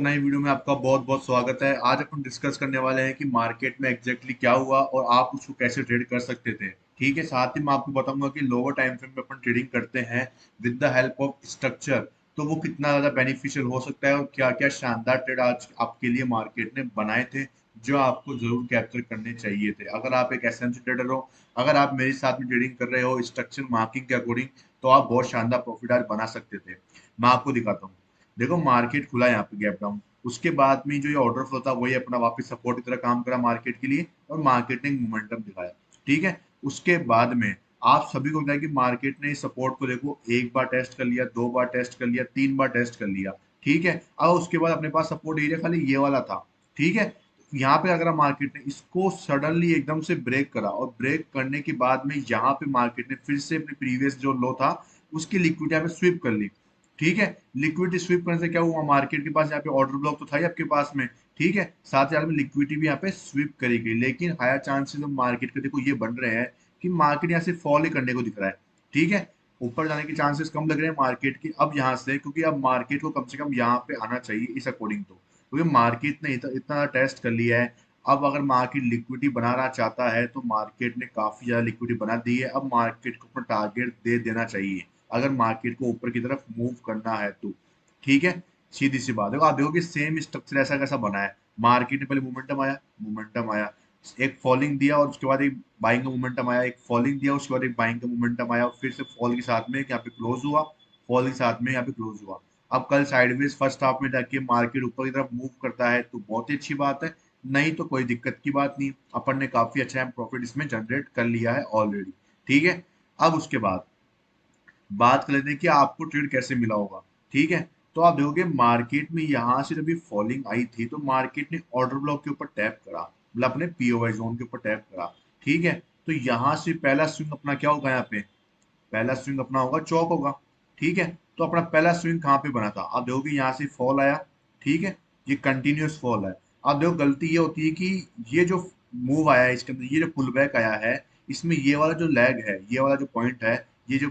नई वीडियो में आपका बहुत बहुत स्वागत है। आज अपन डिस्कस करने वाले हैं कि मार्केट में एग्जैक्टली क्या हुआ और आप उसको कैसे ट्रेड कर सकते थे। ठीक है, साथ ही मैं आपको बताऊंगा कि लोअर टाइम फ्रेम में अपन ट्रेडिंग करते हैं with the help of structure, तो वो कितना ज्यादा बेनिफिशियल हो सकता है और क्या क्या शानदार ट्रेड आज आपके लिए मार्केट ने बनाए थे जो आपको जरूर कैप्चर करने चाहिए थे। अगर आप एक एसेंशियल ट्रेडर हो, अगर आप मेरे साथ में ट्रेडिंग कर रहे हो स्ट्रक्चर मार्किंग के अकॉर्डिंग, तो आप बहुत शानदार प्रॉफिट आज बना सकते थे। मैं आपको दिखाता हूँ। देखो, मार्केट खुला यहाँ पे गैप डाउन, उसके बाद में जो ये ऑर्डर फ्लो था वही अपना वापस सपोर्ट की तरह काम करा मार्केट के लिए और मार्केट ने मोमेंटम दिखाया। ठीक है, उसके बाद में आप सभी को बताया कि मार्केट ने सपोर्ट को देखो एक बार टेस्ट कर लिया, दो बार टेस्ट कर लिया, तीन बार टेस्ट कर लिया। ठीक है, अब उसके बाद अपने पास सपोर्ट एरिया खाली ये वाला था। ठीक है, यहाँ पे अगर मार्केट ने इसको सडनली एकदम से ब्रेक करा और ब्रेक करने के बाद में यहाँ पे मार्केट ने फिर से अपने प्रीवियस जो लो था उसकी लिक्विडिटी यहाँ पे स्विप कर ली। ठीक है, लिक्विडिटी स्विप करने से क्या हुआ, मार्केट के पास यहाँ पे ऑर्डर ब्लॉक तो था ही आपके पास में। ठीक है, साथ ही साथ में लिक्विडिटी भी यहाँ पे स्विप करी गई, लेकिन हायर चांसेस मार्केट के देखो ये बन रहे हैं कि मार्केट यहाँ से फॉल ही करने को दिख रहा है। ठीक है, ऊपर जाने के चांसेस कम लग रहे हैं मार्केट की अब यहाँ से, क्योंकि अब मार्केट को कम से कम यहाँ पे आना चाहिए इस अकॉर्डिंग, तो क्योंकि मार्केट ने इतना टेस्ट कर लिया है। अब अगर मार्केट लिक्विडिटी बनाना चाहता है तो मार्केट ने काफी ज्यादा लिक्विडिटी बना दी है, अब मार्केट को अपना टारगेट दे देना चाहिए अगर मार्केट को ऊपर की तरफ मूव करना है तो। ठीक है, सीधी सी बात है। आप देखो कि सेम स्ट्रक्चर ऐसा कैसा बना है। मार्केट ने पहले मोमेंटम आया, एक फॉलिंग दिया और उसके बाद एक बाइंग का मोमेंटम आया, एक फॉलिंग दिया उसके बाद एक बाइंग का मोमेंटम आया और फिर से फॉल के साथ में यहाँ पे क्लोज हुआ, फॉल के साथ में यहाँ पे क्लोज हुआ। अब कल साइडवेज फर्स्ट हाफ में जाके मार्केट ऊपर की तरफ मूव करता है तो बहुत ही अच्छी बात है, नहीं तो कोई दिक्कत की बात नहीं। अपन ने काफी अच्छा प्रॉफिट इसमें जनरेट कर लिया है ऑलरेडी। ठीक है, अब उसके बाद बात कर लेते हैं कि आपको ट्रेड कैसे मिला होगा। ठीक है, तो आप देखोगे मार्केट में यहाँ से जब ये फॉलिंग आई थी तो मार्केट ने ऑर्डर ब्लॉक के ऊपर टैप करा, मतलब अपने पीओवाई जोन के ऊपर टैप करा। ठीक है, तो यहाँ से पहला स्विंग अपना क्या होगा, यहाँ पे पहला स्विंग अपना होगा चौक होगा। ठीक है, तो अपना पहला स्विंग कहाँ पे बना था, आप देखोगे यहाँ से फॉल आया। ठीक है, ये कंटिन्यूअस फॉल है। आप देखो गलती ये होती है कि ये जो मूव आया है इसके अंदर, ये जो पुल बैक आया है, इसमें ये वाला जो लैग है, ये वाला जो पॉइंट है, ये जो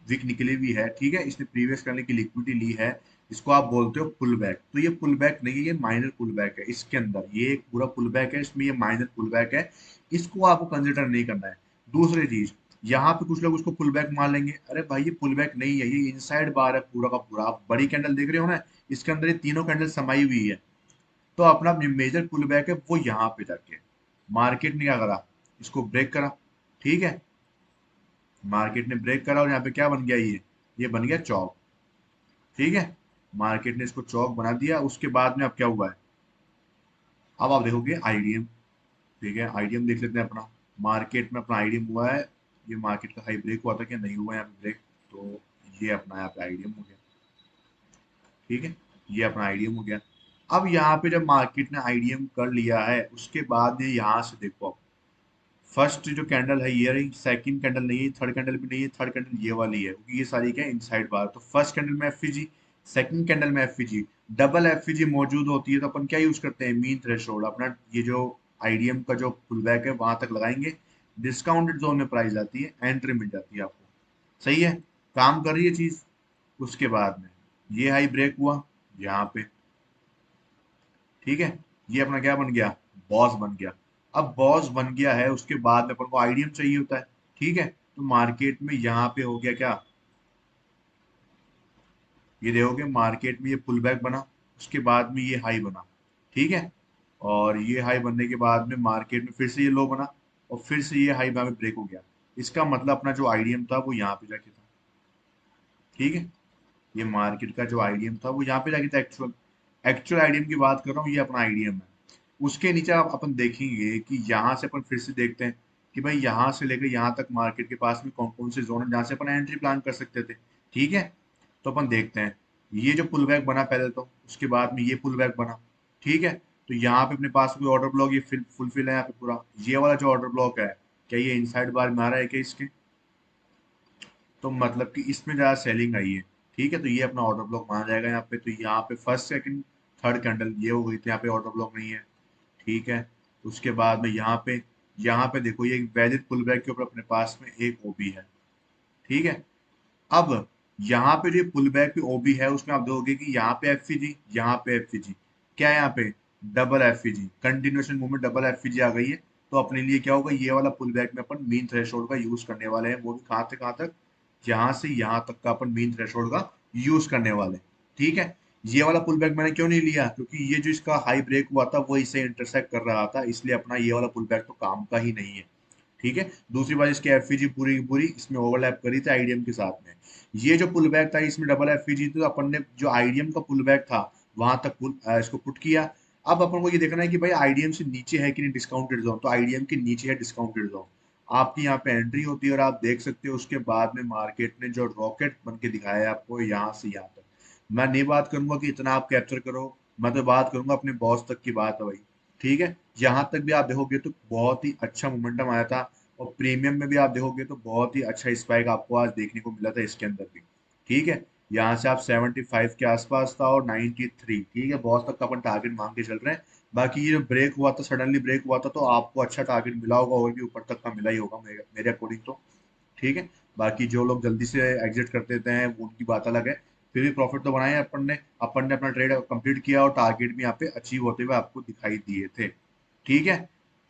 विक निकली हुई है, ठीक है, इसने प्रीवियस करने की लिक्विडिटी ली है, इसको आप बोलते हो पुल बैक। तो ये पुल बैक नहीं है, ये माइनर पुल बैक है। इसके अंदर ये एक पूरा पुल बैक है, इसमें ये माइनर पुल बैक है, इसको आपको कंसिडर नहीं करना है। दूसरी चीज, यहाँ पे कुछ लोग उसको पुल बैक मान लेंगे, अरे भाई ये पुल बैक नहीं है, ये इनसाइड बार है पूरा का पूरा। आप बड़ी कैंडल देख रहे हो ना, इसके अंदर ये तीनों कैंडल समाई हुई है। तो अपना मेजर पुल बैक है वो यहाँ पे जाके मार्केट ने क्या करा, इसको ब्रेक करा। ठीक है, मार्केट ने ब्रेक करा और यहाँ पे क्या बन गया, ये बन गया चौक। ठीक है, मार्केट ने इसको चौक बना दिया, उसके बाद में अब क्या हुआ है, अब आप देखोगे आईडीएम। ठीक है, आईडीएम देख लेते हैं अपना। मार्केट में अपना आईडीएम हुआ है, ये मार्केट का हाई ब्रेक हुआ था क्या, नहीं हुआ यहाँ पे ब्रेक, तो ये अपना यहाँ पे आईडीएम हो गया। ठीक है, ये अपना आईडीएम हो गया। अब यहाँ पे जब मार्केट ने आईडीएम कर लिया है उसके बाद ये यहाँ से देखो, आप फर्स्ट जो कैंडल है ये रही, सेकंड कैंडल नहीं है, थर्ड कैंडल भी नहीं है, थर्ड कैंडल ये वाली है क्योंकि ये सारी क्या इनसाइड बार। तो फर्स्ट कैंडल में एफईजी, सेकंड कैंडल में एफईजी, डबल एफईजी मौजूद होती है तो अपन क्या यूज करते हैं, मीन थ्रेशोल्ड। अपना ये जो आईडीएम का जो पुल बैक है वहां तक लगाएंगे, डिस्काउंटेड जोन में प्राइस आती है, एंट्री मिल जाती है आपको। सही है, काम कर रही है चीज। उसके बाद में ये हाई ब्रेक हुआ यहाँ पे। ठीक है, ये अपना क्या बन गया, बॉस बन गया। अब बॉस बन गया है, उसके बाद में अपन को आईडीएम चाहिए होता है। ठीक है, तो मार्केट में यहाँ पे हो गया क्या, ये देखोगे मार्केट में ये पुल बैक बना, उसके बाद में ये हाई बना। ठीक है, और ये हाई बनने के बाद में मार्केट में फिर से ये लो बना और फिर से ये हाई में ब्रेक हो गया। इसका मतलब अपना जो आईडीएम था वो यहाँ पे जाके था। ठीक है, ये मार्केट का जो आईडीएम था वो यहाँ पे जाके था। एक्चुअल एक्चुअल आईडीएम की बात कर रहा हूँ, ये अपना आईडीएम है। उसके नीचे आप अपन देखेंगे कि यहाँ से अपन फिर से देखते हैं कि भाई यहाँ से लेकर यहाँ तक मार्केट के पास में कौन कौन से जोन है जहाँ से अपन एंट्री प्लान कर सकते थे। ठीक है, तो अपन देखते हैं, ये जो पुल बैक बना पहले, तो उसके बाद में ये पुल बैक बना। ठीक है, तो यहाँ पे अपने पास कोई ऑर्डर ब्लॉक ये फुलफिल है यहाँ पे पूरा। ये वाला जो ऑर्डर ब्लॉक है, क्या ये इनसाइड बार में आ रहा है क्या इसके, तो मतलब कि इसमें ज़्यादा सेलिंग आई है। ठीक है, तो ये अपना ऑर्डर ब्लॉक माना जाएगा यहाँ पे। तो यहाँ पे फर्स्ट सेकंड थर्ड कैंडल ये हो गई, तो यहाँ पे ऑर्डर ब्लॉक नहीं है। ठीक है, उसके बाद में यहाँ पे देखो ये एक वैलिड पुल बैक के ऊपर अपने पास में एक ओबी है। ठीक है, अब यहाँ पे जो पुल बैक पे ओबी है उसमें आप देखोगे कि यहाँ पे एफसीजी, यहाँ पे एफसीजी, क्या है यहाँ पे, double FEG, continuation movement double FEG आ गई है। तो अपने लिए क्या होगा, ये वाला पुल बैक में अपन मीन थ्रेशोल्ड का यूज करने वाले हैं, वो भी कहाँ से कहाँ तक, यहाँ से यहाँ तक का अपन मीन थ्रेशोल्ड का यूज करने वाले हैं। ठीक है, ये वाला पुल बैक मैंने क्यों नहीं लिया, क्योंकि ये जो इसका हाई ब्रेक हुआ था वो इसे इंटरसेक्ट कर रहा था, इसलिए अपना ये वाला पुल बैक तो काम का ही नहीं है। ठीक है, दूसरी बात, इसकी एफईजी पूरी की पूरी इसमें ओवरलैप करी थी आईडीएम के साथ में। ये जो पुल बैक था इसमें डबल एफईजी थी, तो अपन ने जो आईडीएम का पुल बैक था वहां तक इसको पुट किया। अब अपन को ये देखना है कि भाई आईडीएम से नीचे है कि नहीं डिस्काउंटेड जोन, तो आईडीएम के नीचे है डिस्काउंटेड जोन। आपकी यहाँ पे एंट्री होती है और आप देख सकते हो उसके बाद में मार्केट ने जो रॉकेट बन के दिखाया है आपको यहाँ से यहाँ तक। मैं नहीं बात करूंगा कि इतना आप कैप्चर करो, मैं तो बात करूंगा अपने बॉस तक की बात है भाई। ठीक है, यहाँ तक भी आप देखोगे तो बहुत ही अच्छा मोमेंटम आया था, और प्रीमियम में भी आप देखोगे तो बहुत ही अच्छा स्पाइक आपको आज देखने को मिला था इसके अंदर भी। ठीक है, यहाँ से आप 75 के आसपास था और 93, ठीक है, बहुत तक का अपन टारगेट मांग के चल रहे हैं। बाकी ये जो ब्रेक हुआ था, सडनली ब्रेक हुआ था, तो आपको अच्छा टारगेट मिला होगा और भी ऊपर तक का मिला ही होगा मेरे मेरे अकॉर्डिंग तो। ठीक है, बाकी जो लोग जल्दी से एग्जिट कर देते हैं वो उनकी बात अलग है। फिर भी प्रॉफिट तो बनाया अपन ने अपना ट्रेड कंप्लीट किया और टारगेट भी यहाँ पे अचीव होते हुए आपको दिखाई दिए थे। ठीक है,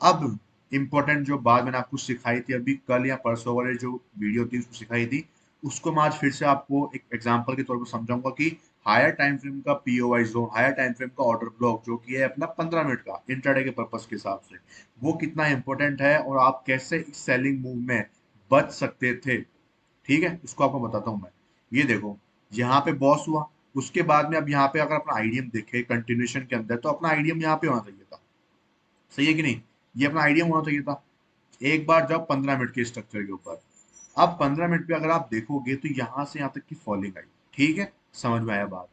अब इम्पोर्टेंट जो बात मैंने आपको सिखाई थी अभी कल या परसों वाले जो वीडियो थी उसको सिखाई थी, उसको मैं आज फिर से आपको एक एग्जांपल के तौर पर समझाऊंगा कि हायर टाइम फ्रेम का पीओवाई जोन, हायर टाइम फ्रेम का ऑर्डर ब्लॉक जो कि है अपना 15 मिनट का इंट्राडे के पर्पस के हिसाब से, वो कितना इंपॉर्टेंट है और आप कैसे इस सेलिंग मूव में बच सकते थे। ठीक है, इसको आपको बताता हूँ मैं। ये देखो, यहाँ पे बॉस हुआ, उसके बाद में अब यहाँ पे अगर अपना आईडीएम देखे कंटिन्यूएशन के अंदर, तो अपना आईडीएम यहाँ पे होना चाहिए था। सही है कि नहीं, ये अपना आईडीएम होना चाहिए था। एक बार जब 15 मिनट के स्ट्रक्चर के ऊपर, अब 15 मिनट पे अगर आप देखोगे तो यहाँ से यहाँ तक की फॉलिंग आई। ठीक है, समझ में आया बात,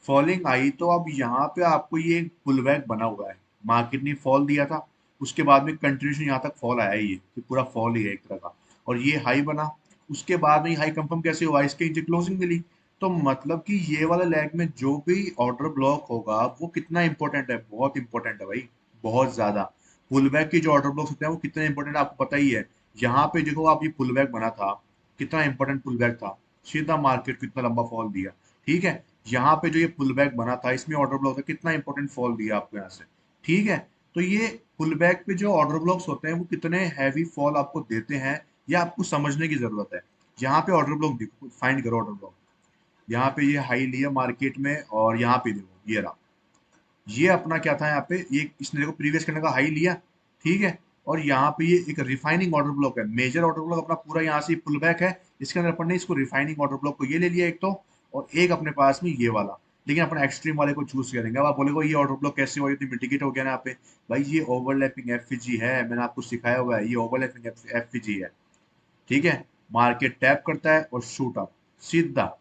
फॉलिंग आई तो अब यहाँ पे आपको ये एक पुल बैक बना हुआ है। मार्केट ने फॉल दिया था, उसके बाद में कंटिन्यूशन यहाँ तक फॉल आया ही है, कि पूरा फॉल ही है एक तरह का, और ये हाई बना। उसके बाद में हाई कंफर्म कैसे हुआ, इसके नीचे क्लोजिंग मिली। तो मतलब कि ये वाला लैग में जो भी ऑर्डर ब्लॉक होगा वो कितना इंपॉर्टेंट है, बहुत इंपॉर्टेंट है भाई, बहुत ज्यादा। पुल बैक की जो ऑर्डर ब्लॉक्स होते हैं वो कितने इंपॉर्टेंट है आपको पता ही है। यहाँ पे देखो आप, ये पुल बैक बना था, कितना इंपॉर्टेंट पुल बैक था, सीधा मार्केट को इतना लंबा फॉल दिया। ठीक है, यहाँ पे जो ये पुल बैक बना था इसमें ऑर्डर ब्लॉक था, कितना इंपॉर्टेंट फॉल दिया आपको यहाँ से। ठीक है, तो ये पुल बैक पे जो ऑर्डर ब्लॉक्स होते हैं वो कितने हैवी फॉल आपको देते हैं, ये आपको समझने की जरूरत है। यहाँ पे ऑर्डर ब्लॉक देखो, फाइंड करो ऑर्डर ब्लॉक। यहाँ पे ये हाई लिया मार्केट में, और यहाँ पे देखो ये रहा, ये अपना क्या था यहाँ पे, ये इसने देखो प्रीवियस करने का हाई लिया। ठीक है, और यहाँ पे ये एक रिफाइनिंग ऑर्डर ब्लॉक है, मेजर ऑर्डर ब्लॉक अपना पूरा यहाँ से पुल बैक है। इसके अंदर अपन ने इसको रिफाइनिंग ऑर्डर ब्लॉक को ये ले लिया एक तो, और एक अपने पास में ये वाला। लेकिन अपन एक्सट्रीम वाले को चूज करेंगे। अब आप बोलेगे ये ऑर्डर ब्लॉक कैसे हो, ये तो मिटिगेट हो गया ना यहाँ पे। भाई ये ओवरलैपिंग एफजी है, मैंने आपको सिखाया हुआ है, ये ओवरलैपिंग एफजी है। ठीक है, मार्केट टैप करता है और शूट अप, सीधा।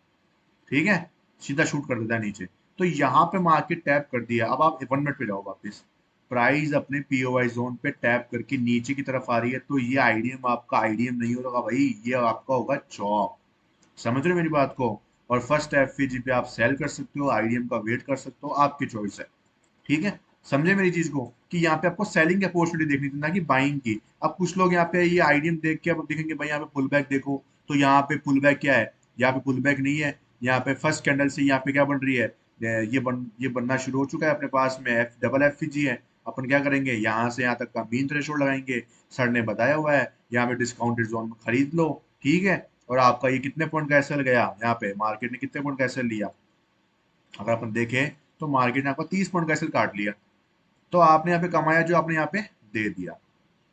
ठीक है, सीधा शूट कर देता है नीचे। तो यहाँ पे मार्केट टैप कर दिया, अब आप 1 मिनट पे जाओ वापस, प्राइस अपने पीओवाई जोन पे टैप करके नीचे की तरफ आ रही है, तो ये आईडीएम आपका आईडीएम नहीं होगा भाई, ये आपका होगा चॉप। समझ रहे हो मेरी बात को। और फर्स्ट एफवीजी पे आप सेल कर सकते हो, आईडीएम का वेट कर सकते हो, आपकी चॉइस है। ठीक है, समझे मेरी चीज को, कि यहाँ पे आपको सेलिंग अपॉर्चुनिटी देखनी थी ना कि बाइंग की। अब कुछ लोग यहाँ पे ये आईडीएम देख के अब देखेंगे भाई यहाँ पे पुल बैक देखो, तो यहाँ पे पुल बैक क्या है, यहाँ पे पुल बैक नहीं है। यहाँ पे फर्स्ट कैंडल से यहाँ पे क्या बन रही है, ये बनना शुरू हो चुका है अपने पास में, एफ डबल एफ जी है। अपन क्या करेंगे, यहाँ से यहाँ तक का मीन थ्रेशोल्ड लगाएंगे। सर ने बताया हुआ है यहाँ पे डिस्काउंटेड जोन में खरीद लो। ठीक है, और आपका ये कितने पॉइंट का एसएल गया, यहाँ पे मार्केट ने कितने पॉइंट का एसएल लिया, अगर अपन देखें तो मार्केट ने आपका 30 पॉइंट का एसएल काट लिया। तो आपने यहाँ पे कमाया जो आपने यहाँ पे दे दिया।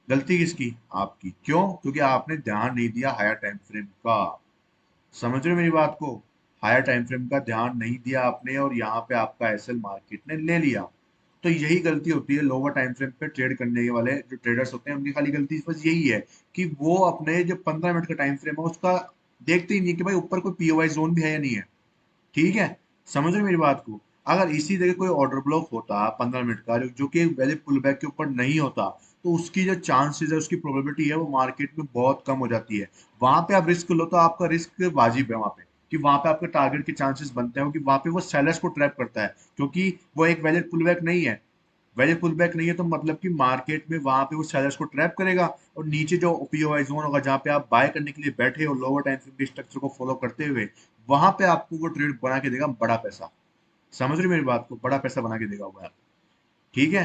गलती किसकी, आपकी, क्यों, क्योंकि आपने ध्यान नहीं दिया हायर टाइम फ्रेम का। समझ रहे हो मेरी बात को, हायर टाइम फ्रेम का ध्यान नहीं दिया आपने, और यहाँ पे आपका एसएल मार्केट ने ले लिया। तो यही गलती होती है लोअर टाइम फ्रेम पे ट्रेड करने वाले जो ट्रेडर्स होते हैं, उनकी खाली गलती बस यही है कि वो अपने जो 15 मिनट का टाइम फ्रेम है उसका देखते ही नहीं है कि भाई ऊपर कोई पीओवाई जोन भी है या नहीं है। ठीक है, समझ रहे हो मेरी बात को। अगर इसी जगह कोई ऑर्डर ब्लॉक होता 15 मिनट का, जो कि वैलिड पुल बैक के ऊपर नहीं होता, तो उसकी जो चांसेस है, उसकी प्रोबेबिलिटी है, वो मार्केट में बहुत कम हो जाती है। वहां पे आप रिस्क लो तो आपका रिस्क वाजिब है वहां पे, कि वहां पे आपके टारगेट के चांसेस बनते हैं, क्योंकि वहां पे वो सेलर्स को ट्रैप करता है, क्योंकि वो एक वैलिड पुल बैक नहीं है। वैलिड पुल बैक नहीं है तो मतलब कि मार्केट में वहां पे वो सेलर्स को ट्रैप करेगा, और नीचे जो पीओआई जोन होगा जहां पे आप बाय करने के लिए बैठे हो लोअर टाइम फ्रेम के स्ट्रक्चर को फॉलो करते हुए, वहां पे आपको वो ट्रेड बना के देगा बड़ा पैसा। समझ रहे हो मेरी बात को, बड़ा पैसा बना के देगा वो यार। ठीक है,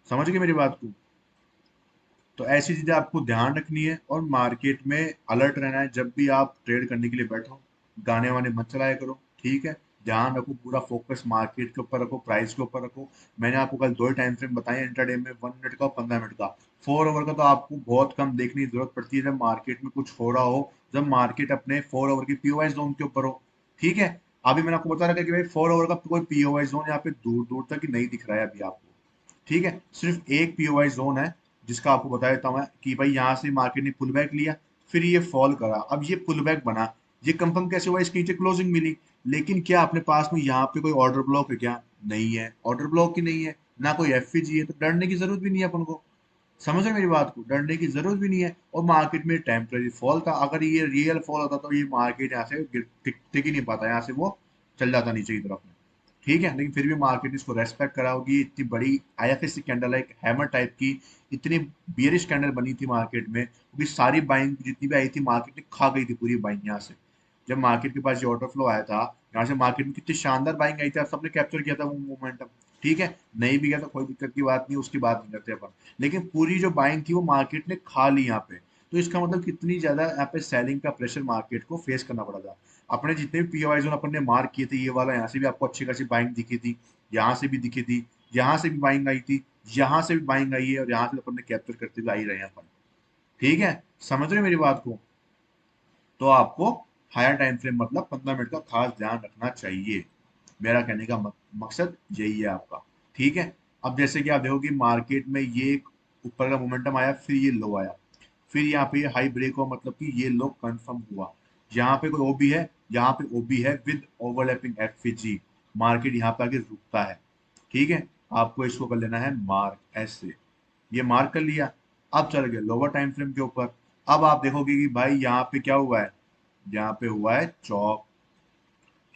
समझ गए मेरी बात को। तो ऐसी चीजें आपको ध्यान रखनी है और मार्केट में अलर्ट रहना है। जब भी आप ट्रेड करने के लिए बैठो, गाने वाने मत चलाया करो, ठीक है। ध्यान रखो, पूरा फोकस मार्केट के ऊपर रखो, प्राइस के ऊपर रखो। मैंने आपको कल दो ही टाइम फ्रेम बताए इंट्राडे में, 1 मिनट का और 15 मिनट का। 4 आवर का तो आपको बहुत कम देखने की जरूरत पड़ती है जब मार्केट में कुछ हो रहा हो, जब मार्केट अपने 4 आवर की पीओवाई जोन के ऊपर हो, ठीक है। अभी मैंने आपको बता रखा कि भाई 4 आवर का कोई पीओवाई जोन यहाँ पे दूर दूर तक ही नहीं दिख रहा है अभी आपको, ठीक है। सिर्फ एक पीओवाई जोन है जिसका आपको बता देता हूँ मैं कि भाई यहाँ से मार्केट ने पुल बैक लिया, फिर ये फॉल करा, अब ये पुल बैक बना। ये कंफर्म कैसे हुआ? इसके नीचे क्लोजिंग मिली। लेकिन क्या अपने पास में यहाँ पे कोई ऑर्डर ब्लॉक है क्या? नहीं है, ऑर्डर ब्लॉक ही नहीं है, ना कोई एफपीजी है, तो डरने की जरूरत भी नहीं है अपन को। समझ रहे मेरी बात को? डरने की जरूरत भी नहीं है। और मार्केट में टेम्पररी फॉल था, अगर ये रियल फॉल होता तो ये मार्केट यहाँ से टिक ही नहीं पाता, यहाँ से वो चल जाता नीचे की तरफ में, ठीक है। लेकिन फिर भी मार्केट ने इसको रेस्पेक्ट करा होगी। इतनी बड़ी आईएफएससी कैंडल है, एक हैमर टाइप की, इतनी बियरिश कैंडल बनी थी मार्केट में, क्योंकि सारी बाइंग जितनी भी आई थी मार्केट ने खा गई थी पूरी बाइंग यहाँ से। जब मार्केट के पास ये ऑर्डर फ्लो आया था, यहाँ से मार्केट में कितनी शानदार बाइंग आई थी, आप सबने कैप्चर किया था वो मोमेंटम, ठीक है। नहीं भी गया तो कोई दिक्कत की बात नहीं, उसकी बात नहीं करते अपन। लेकिन पूरी जो बाइंग थी वो मार्केट ने खा ली यहाँ पे। तो इसका मतलब कितनी ज्यादा यहाँ पे सेलिंग का प्रेशर मार्केट को फेस करना पड़ा था। अपने जितने भी पीओआई जोन अपन ने मार्क किए थे, ये वाला यहाँ से भी आपको अच्छी खासी बाइंग दिखी थी, यहाँ से भी दिखी थी, यहाँ से भी बाइंग आई थी, यहाँ से भी बाइंग आई है, और यहाँ से अपन ने कैप्चर करते हुए आई रहे हैं अपन, ठीक है। समझ रहे हो मेरी बात को? तो आपको हायर टाइम फ्रेम मतलब 15 मिनट का खास ध्यान रखना चाहिए। मेरा कहने का मकसद यही है आपका, ठीक है। अब जैसे कि आप देखोगे मार्केट में ये ऊपर का मोमेंटम आया, फिर ये लो आया, फिर यहाँ पे हाई ब्रेक हुआ, मतलब कि ये लो कंफर्म हुआ। यहाँ पे कोई ओबी है, यहाँ पे ओबी है विद ओवरलैपिंग एफजी, मार्केट यहाँ पे आके रुकता है, ठीक है। आपको इसको कर लेना है मार्क ऐसे, ये मार्क कर लिया। अब चल गए लोअर टाइम फ्रेम के ऊपर। अब आप देखोगे कि भाई यहाँ पे क्या हुआ है, यहाँ पे हुआ है चौक,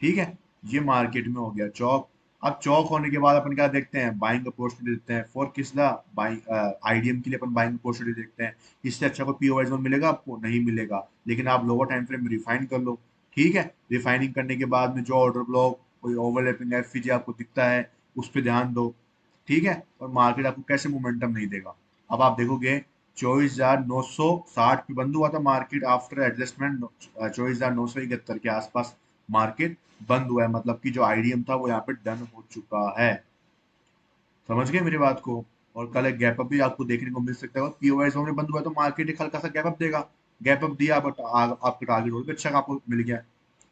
ठीक है। ये मार्केट में हो गया चौक। अब चौक होने के बाद अपन क्या देखते हैं? बाइंग अपॉर्चुनिटी देखते हैं फॉर किसला, बाइंग आईडीएम के लिए अपन बाइंग अपॉर्चुनिटी देखते हैं। इससे अच्छा कोई पीओवाई जोन मिलेगा आपको? नहीं मिलेगा। लेकिन आप लोअर टाइम फ्रेम में रिफाइन कर लो, ठीक है। रिफाइनिंग करने के बाद में जो ऑर्डर ब्लॉक, कोई ओवरलैपिंग एफपीजी आपको दिखता है, उस पर ध्यान दो, ठीक है। और मार्केट आपको कैसे मोमेंटम नहीं देगा? अब आप देखोगे 24,960 पे बंद हुआ था मार्केट आफ्टर एडजस्टमेंट, 24,971 के आसपास मार्केट बंद हुआ है, मतलब कि जो आईडीएम था वो यहाँ पे डन हो चुका है। समझ गए मेरी बात को? और कल एक गैप अप भी आपको देखने को मिल सकता है, पीओवाई जोन में बंद हुआ है तो मार्केट एक हल्का सा गैप अप देगा। गैप अप दिया, बट आपका टारगेट और भी अच्छा आपको मिल गया।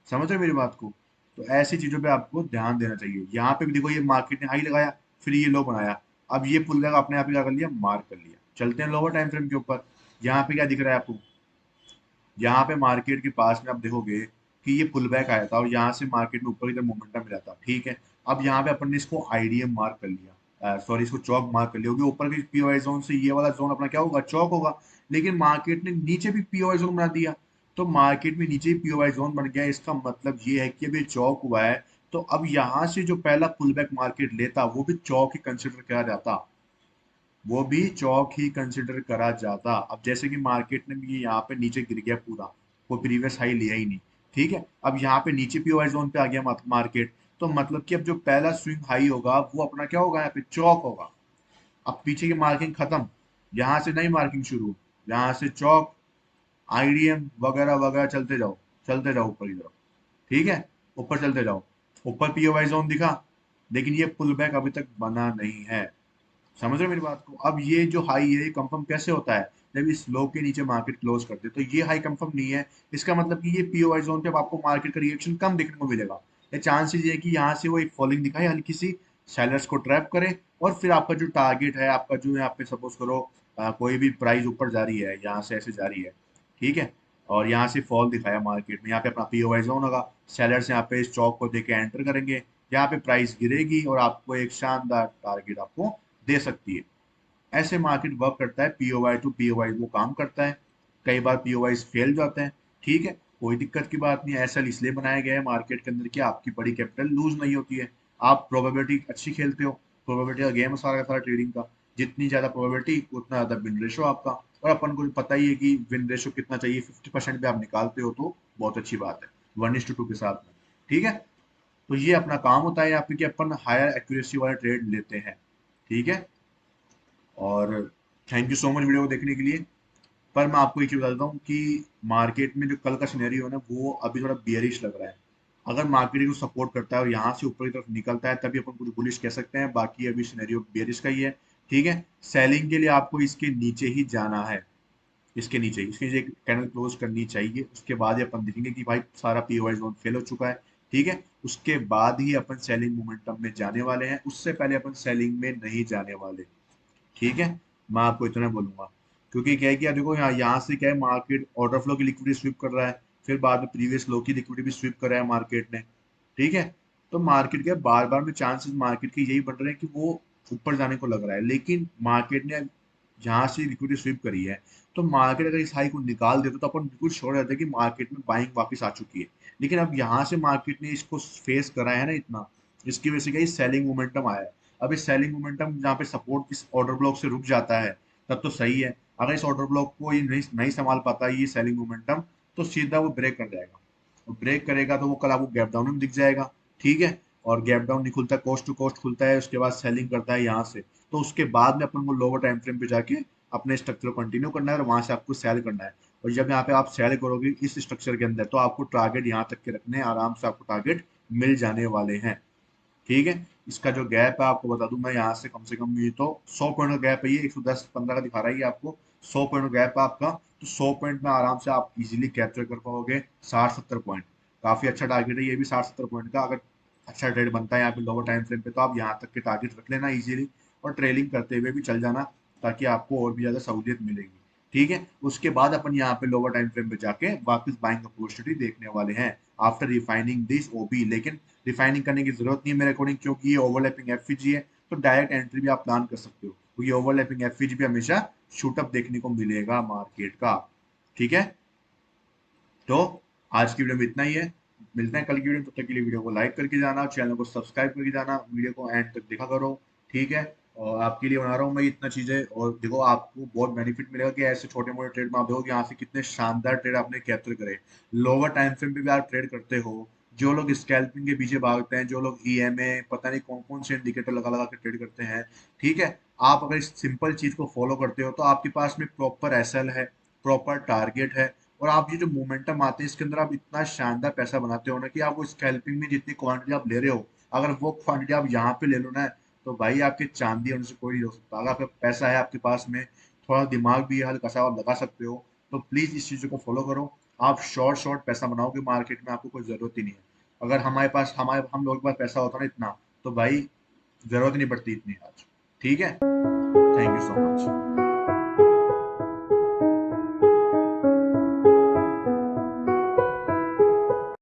समझ रहे हो मेरी बात को? तो ऐसी चीजों पे आपको ध्यान देना चाहिए। यहाँ पे भी देखो, ये मार्केट ने हाई लगाया, फिर ये लो बनाया, अब ये पुल बैक आपने यहाँ पे क्या कर लिया? मार्क कर लिया। चलते हैं लोअर टाइम फ्रेम के ऊपर। यहाँ पे क्या दिख रहा है आपको? यहाँ पे मार्केट के पास में आप देखोगे कि ये पुल बैक आया था और यहाँ से मार्केट में ऊपर की तरफ मोमेंटम मिला था, ठीक है। अब यहाँ पे अपन ने इसको आईडीएम मार्क कर लिया, सॉरी इसको चौक मार्क कर लिया, क्योंकि ऊपर की पीओआई जोन से ये वाला जोन अपना क्या होगा? चौक होगा। लेकिन मार्केट ने नीचे भी पीओआई जोन बना दिया, तो मार्केट में नीचे भी पीओआई जोन बन गया। इसका मतलब ये है कि अभी चौक हुआ है, तो अब यहाँ से जो पहला पुल बैक मार्केट लेता वो भी चौक ही कंसिडर किया जाता, वो भी चौक ही कंसिडर करा जाता। अब जैसे कि मार्केट ने भी यहाँ पे नीचे गिर गया पूरा, वो प्रीवियस हाई लिया ही नहीं, ठीक है। अब यहाँ पे नीचे पीओआई जोन पे आ गया मार्केट, तो मतलब कि अब जो पहला स्विंग हाई होगा वो अपना क्या होगा? यहाँ पे चौक होगा। अब पीछे की मार्किंग खत्म, यहाँ से नई मार्किंग शुरू, यहाँ से चौक, आईडीएम वगैरह वगैरह, चलते जाओ, चलते जाओ ऊपर की तरफ, ठीक है। ऊपर चलते जाओ, ऊपर पीओआई जोन दिखा, लेकिन ये पुल बैक अभी तक बना नहीं है। समझ रहे हो मेरी बात को? अब ये जो हाई है ये कंफर्म कैसे होता है? जब इस लो के नीचे मार्केट क्लोज करते हैं, तो ये हाई कंफर्म नहीं है। इसका मतलब कि ये पीओआई जोन पे अब आपको मार्केट का रिएक्शन कम देखने को मिलेगा। ये चांसेस ये है कि यहाँ से वो एक फॉलिंग दिखाए हल्की सी, सेलर्स को ट्रैप करे, और फिर आपका जो टारगेट है, आपका जो यहाँ पे सपोज करो कोई भी प्राइस ऊपर जा रही है, यहाँ से ऐसे जा रही है, ठीक है, और यहाँ से फॉल दिखाया मार्केट में, यहाँ पे अपना पीओआई जोन होगा, सेलर्स यहाँ पे इस चौक को देके एंटर करेंगे, यहाँ पे प्राइस गिरेगी और आपको एक शानदार टारगेट आपको दे सकती है। ऐसे मार्केट वर्क करता है, पीओवाई टू पीओवाई वो काम करता है। कई बार पीओवाई फेल जाते हैं, ठीक है, कोई दिक्कत की बात नहीं है। ऐसा इसलिए बनाया गया है मार्केट के अंदर कि आपकी बड़ी कैपिटल लूज नहीं होती है। आप प्रोबेबिलिटी अच्छी खेलते हो, प्रोबेबिलिटी का गेम है सारा का सारा ट्रेडिंग का। जितनी ज्यादा प्रोबेबिलिटी उतना ज्यादा विन रेशो आपका। और अपन को पता ही है कि विन रेशो कितना चाहिए, 50% पे आप निकालते हो तो बहुत अच्छी बात है, 1:2 के साथ में, ठीक है। तो ये अपना काम होता है यहाँ पे कि अपन हायर एक्यूरेसी वाला ट्रेड लेते हैं। ठीक है। और thank you so much video को देखने के लिए। पर मैं आपको एक चीज बता देता हूँ कि मार्केट में जो कल का सिनेरियो है ना, वो अभी थोड़ा बियरिश लग रहा है। अगर मार्केट को सपोर्ट करता है और यहाँ से ऊपर की तरफ निकलता है तभी अपन कुछ बुलिश कह सकते हैं, बाकी अभी सिनेरियो बियरिश का ही है। ठीक है। सेलिंग के लिए आपको इसके नीचे ही जाना है, इसके नीचे एक कैंडल क्लोज करनी चाहिए, उसके बाद ही अपन देखेंगे कि भाई सारा पीओआई जोन फेल हो चुका है। ठीक है। उसके बाद ही अपन सेलिंग मोमेंटम में जाने वाले हैं, उससे पहले अपन सेलिंग में नहीं जाने वाले। ठीक है। मैं आपको इतना बोलूंगा, क्योंकि क्या है कि यार देखो यहाँ से क्या है, मार्केट ऑर्डर फ्लो की लिक्विडिटी स्वीप कर रहा है, फिर बाद में प्रीवियस लो की लिक्विडिटी भी स्वीप कर रहा है मार्केट ने। ठीक है। तो मार्केट के बार बार में चांसेस मार्केट के यही बढ़ रहे हैं कि वो ऊपर जाने को लग रहा है, लेकिन मार्केट ने जहाँ से लिक्विडिटी स्वीप करी है, तो मार्केट अगर इस हाई को निकाल देता तो अपन बिल्कुल श्योर रहते हैं कि मार्केट में बाइंग वापस आ चुकी है। लेकिन अब यहाँ से मार्केट ने इसको फेस करा है ना इतना, इसकी वजह से क्या सेलिंग मोमेंटम आया है। अब इस सेलिंग मोमेंटम जहाँ पे सपोर्ट इस ऑर्डर ब्लॉक से रुक जाता है तब तो सही है। अगर इस ऑर्डर ब्लॉक को ये नहीं संभाल पाता ये सेलिंग मोमेंटम, तो सीधा वो ब्रेक कर जाएगा। और ब्रेक करेगा तो वो कल आपको गैप डाउन में दिख जाएगा। ठीक है। और गैप डाउन नहीं खुलता, कोस्ट टू कोस्ट खुलता है, उसके बाद सेलिंग करता है यहाँ से। तो उसके बाद में अपन को लोअर टाइम फ्रेम पे जाके अपने स्ट्रक्चर को कंटिन्यू करना है और वहां से आपको सेल करना है। और जब यहाँ पे आप सेल करोगे इस स्ट्रक्चर के अंदर, तो आपको टारगेट यहाँ तक के रखने हैं, आराम से आपको टारगेट मिल जाने वाले हैं। ठीक है। इसका जो गैप है आपको बता दूं मैं, यहाँ से कम ये तो 100 पॉइंट का गैप है, ये 110-15 का दिखा रहा है ये आपको। 100 पॉइंट का गैप है आपका, तो 100 पॉइंट में आराम से आप इजीली कैप्चर कर पाओगे 60-70 पॉइंट। काफी अच्छा टारगेट है ये भी 60-70 पॉइंट का। अगर अच्छा ट्रेड बनता है यहाँ पे लोअर टाइम फ्रेम पे, तो आप यहाँ तक के टारगेट रख लेना इजीली, और ट्रेलिंग करते हुए भी चल जाना, ताकि आपको और भी ज्यादा सहूलियत मिलेगी। ठीक है। उसके बाद अपन यहाँ पे लोअर टाइम फ्रेम पे जाके वापस बाइंग अपॉर्चुनिटी देखने वाले हैं आफ्टर रिफाइनिंग दिस ओबी। लेकिन रिफाइनिंग करने की जरूरत नहीं है मेरे अकॉर्डिंग, क्योंकि ये ओवरलैपिंग एफवीजी है, तो डायरेक्ट एंट्री भी आप प्लान कर सकते हो, क्योंकि ओवरलैपिंग एफवीजी भी हमेशा शूटअप देखने को मिलेगा मार्केट का। ठीक है। तो आज की वीडियो में इतना ही है, मिलते हैं कल की वीडियो में। तब तक के लिए वीडियो को लाइक करके जाना, चैनल को सब्सक्राइब करके जाना, वीडियो को एंड तक देखा करो। ठीक है। और आपके लिए बना रहा हूँ मैं इतना चीजें, और देखो आपको बहुत बेनिफिट मिलेगा कि ऐसे छोटे मोटे ट्रेड में आप देखो कि यहाँ से कितने शानदार ट्रेड आपने कैप्चर करे। लोअर टाइम फ्रेम पे भी आप ट्रेड करते हो। जो लोग स्कैल्पिंग के पीछे भागते हैं, जो लोग ईएमए पता नहीं कौन कौन से इंडिकेटर लगा लगा के ट्रेड करते हैं, ठीक है, आप अगर इस सिंपल चीज को फॉलो करते हो तो आपके पास में प्रॉपर एसएल है, प्रॉपर टारगेट है, और आप ये जो मोमेंटम आते हैं इसके अंदर आप इतना शानदार पैसा बनाते हो ना, कि आप वो स्कैल्पिंग में जितनी क्वांटिटी आप ले रहे हो, अगर वो क्वांटिटी आप यहाँ पे ले लो ना, तो भाई आपके चांदी होने से कोई नहीं हो सकता। अगर आपका पैसा है आपके पास में, थोड़ा दिमाग भी है, हल्का सा आप लगा सकते हो, तो प्लीज इस चीजों को फॉलो करो। आप शॉर्ट शॉर्ट पैसा बनाओगे मार्केट में, आपको कोई जरूरत ही नहीं है। अगर हमारे हम लोगों के पास पैसा होता ना इतना, तो भाई जरूरत ही नहीं पड़ती इतनी आज। ठीक है। Thank you so much.